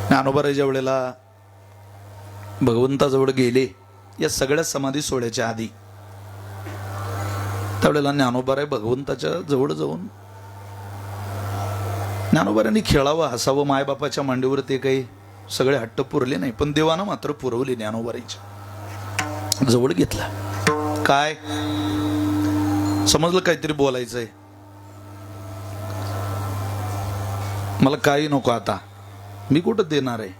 ज्ञानोबाराच्या वेळेला भगवंताजवळ गेले, या सगळ्या समाधी सोहळ्याच्या आधी, त्यावेळेला ज्ञानोबाराय भगवंताच्या जवळ जाऊन ज्ञानोबारांनी खेळावं, हसावं. मायबापाच्या मांडीवर ते काही सगळे हट्ट पुरले नाही, पण देवानं मात्र पुरवले. ज्ञानोबाराच्या जवळ घेतला. काय समजलं, काहीतरी बोलायचंय, मला काही नको आता, मी कुठं देणार आहे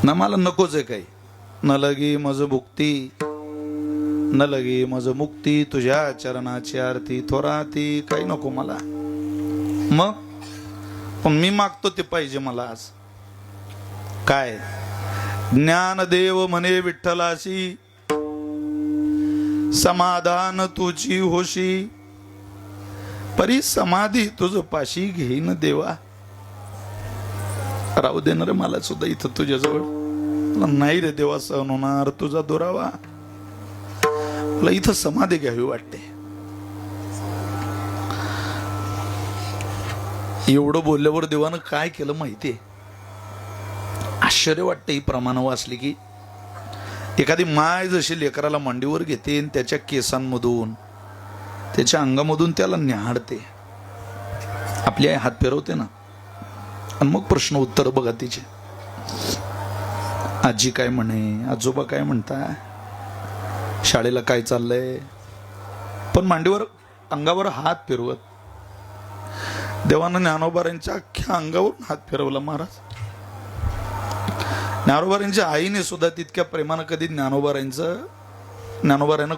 ना, मला नकोच आहे काही. न लगी मज भुक्ती, न लगी मज मुक्ती, तुझ्या चरणाची आरती थोराती, काही नको मला. मग पण मी मागतो ते पाहिजे मला आज. काय? ज्ञानदेव म्हणे विठ्ठलाशी, समाधान तुझी होशी, परी समाधी तुझ पाशी घेईन देवा. राहू देणार मला सुद्धा इथं तुझ्याजवळ. मला नाही रे देवा सहन होणार तुझा दुरावा, मला इथं समाधी घ्यावी वाटते. एवढं बोलल्यावर देवानं काय केलं माहितीये? आश्चर्य वाटते ही प्रमाण वाचली की. एखादी माय जशी लेकराला मांडीवर घेते, त्याच्या केसांमधून, त्याच्या अंगामधून त्याला न्याहाळते, आपली आई हात फिरवते ना, आणि मग प्रश्न उत्तर बघा तिचे. आजी काय म्हणे, आजोबा काय म्हणताय, शाळेला काय चाललंय, पण मांडीवर अंगावर हात फिरवत. देवानं ज्ञानोबारांच्या अख्ख्या अंगावरून हात फिरवला महाराज. ज्ञानोबारांच्या आईने सुद्धा तितक्या प्रेमानं कधी ज्ञानोबारांना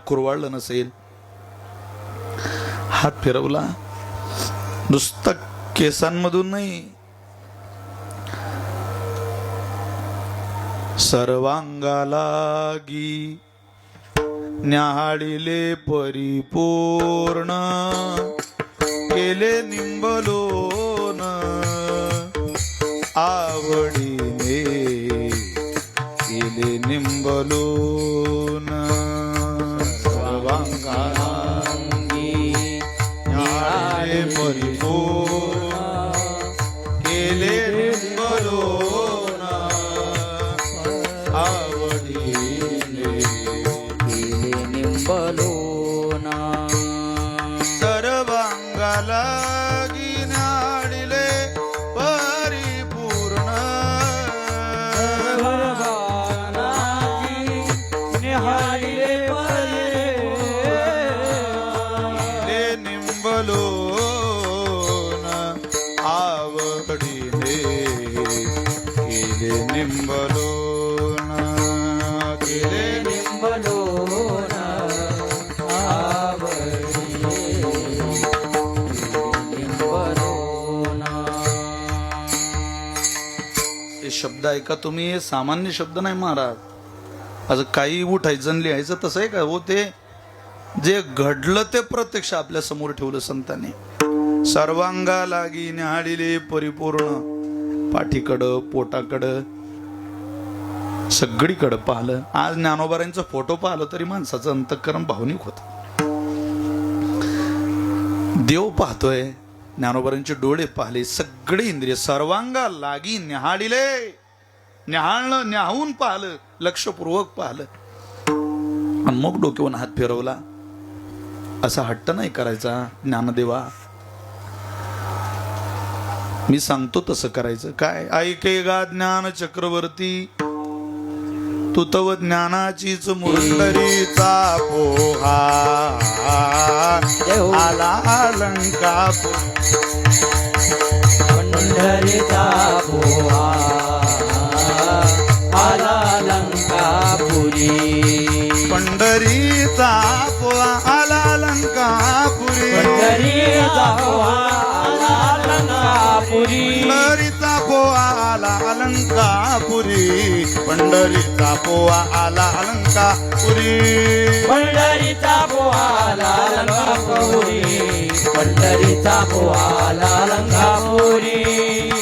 कुरवाळलं नसेल. हात फिरवला, नुसतं केसांमधून नाही, सर्वांगालागी न्याहाळिले परिपूर्ण, केले निंबलोन आवडीने, केले निंबलोन. सर्वांगालागी न्याहाळिले परिपूर्ण, केले निंबलोन आवडीने, केले निंबलोन. सर्वांगालागी न्याहाळिले परिपूर्ण, सर्वांगालागी न्याहाळिले केले निंबलोन आवडीने, केले निंबलोन, केले निंबलोन आवडीने, निंबलोन. हे शब्द ऐका तुम्ही, हे सामान्य शब्द नाही महाराज. असं काही उठायचं आणि लिहायचं तसं आहे का हो? ते जे घडलं ते प्रत्यक्ष आपल्या समोर ठेवलं संतांनी. सर्वांगालागी न्याहाळिले परिपूर्ण, पाठीकडं, पोटाकडं, सगळीकडं पाहिलं. आज ज्ञानोबारांचा फोटो पाहिलं तरी माणसाचं अंतःकरण भावनिक होतं. देव पाहतोय, ज्ञानोबारांचे डोळे पाहिले, सगळे इंद्रिय सर्वांगा लागी न्याहाळिले, न्याहाळलं, न्याहून पाहिलं, लक्षपूर्वक पाहिलं, आणि मग डोक्यावर हात फिरवला. असा हट्ट नाही करायचा. ज्ञानदेवा, मी सांगतो तसं करायचं. काय? ऐके गा ज्ञान चक्रवर्ती, तू तव ज्ञानाचीच मुरकरीचा पोहा, आला अलंकापुरी, पंढरीचा पोहा आला लंकापुरी, पंढरीचा पोहा आला अलंकापुरी, पंढरीचा पोहा आला लंकापुरी, पंढरीचा पोहा आला अलंकापुरी, पंढरीचा पोहा आला अलंकापुरी, पंढरीचा पोहा आला लंकापुरी, पंढरीचा पोहा आला लंकापुरी,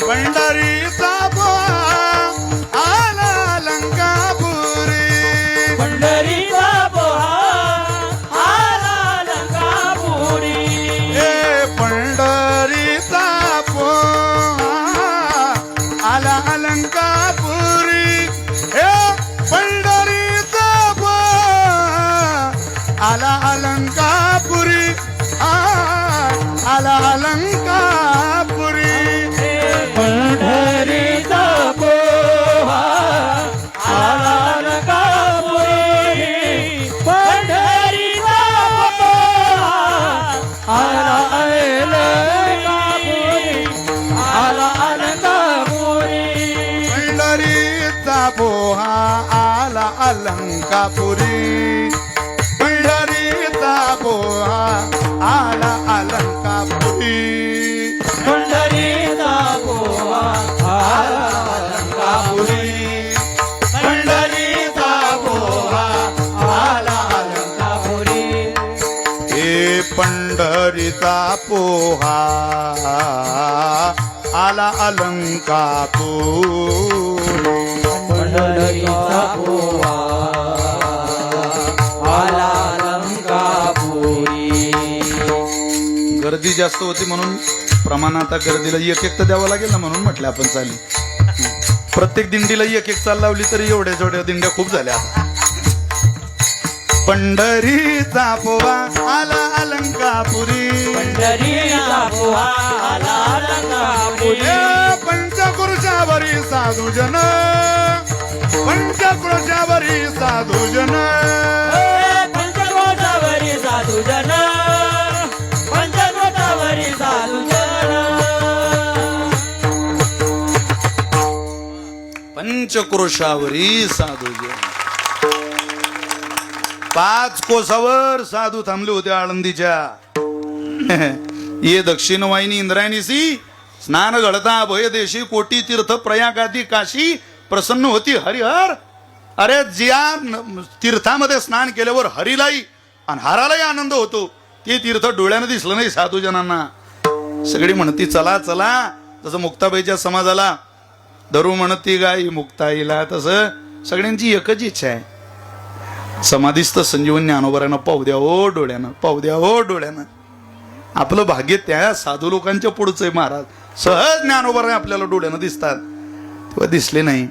पंढरीचा पोहा आला अलंकापुरी, पंढरीचा पोहा आला लंकापुरी, पंढरीचा पोहा आला अलंकापुरी हे पंढरीचा आला अलंकापुरी आला अलंकापुरी पंढरीचा पोहा आला अलंकापुरी पंढरीचा पोहा आला अलंकापुरी आला अलंकापुरी पंढरीचा पोहा आला अलंकापुरी पंढरीचा पोहा आला अलंकापुरी पंढरीचा पोहा आला अलंकापुरी पंढरीचा पोहा आला अलंकापुरी हे पंढरीचा पोहा आला अलंकापुरी पंढरीचा पोहा आला अलंकापुरी गर्दी जास्त होती म्हणून प्रमाण आता गर्दीला एक एक तर द्यावं लागेल ना म्हणून म्हटलं आपण चाली प्रत्येक दिंडीला एक एक चाल लावली तरी एवढ्या जेवढ्या दिंड्या खूप झाल्या पंढरीचा पोहा आला अलंकापुरी पंढरीचा पोहा आला अलंकापुरी पंचक्रोशावरी साधूजन पंचक्रोशावरी साधूजन पंचक्रोशावरी साधूजन पंचक्रोशावरी साधूजन पंचक्रोशावरी साधूजन 5 कोसावर साधू थांबले होते आळंदीच्या ये दक्षिण वाहिनी इंद्रायणीसी स्नान घडता भयदेशी कोटी तीर्थ प्रयागादी काशी प्रसन्न होती हरिहर अरे ज्या तीर्थामध्ये स्नान केल्यावर हरीलाही आणि हारालाही आनंद होतो ते तीर्थ डोळ्यानं दिसलं नाही साधूजनांना सगळी म्हणती चला चला जसं मुक्ताबाईच्या समाजाला धरू म्हणती गाई मुक्ताईला तसं सगळ्यांची एकच इच्छा आहे समाधीस्थ संजीवन ज्ञानोबरांना पाहू द्या हो डोळ्यानं पाहू द्या हो डोळ्यानं आपलं भाग्य त्या साधू लोकांच्या पुढचं आहे महाराज सहज ज्ञानोबरा आपल्याला डोळ्यानं दिसतात तेव्हा दिसले नाही